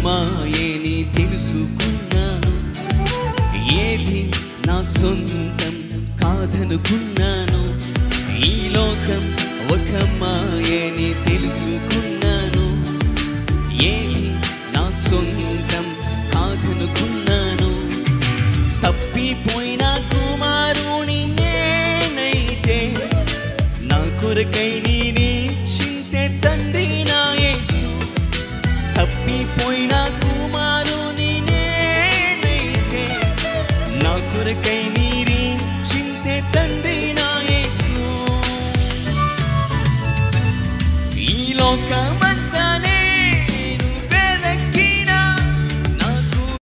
మాయేని తెలుసుకున్నాను. ఏది నా సొంతం కాదనుకున్నాను. ఈ లోకం ఒక మాయేని తెలుసుకున్నాను. ఏది నా సొంతం కాదనుకున్నాను. తప్పిపోయిన కుమారుని నేనైతే నా కొరకై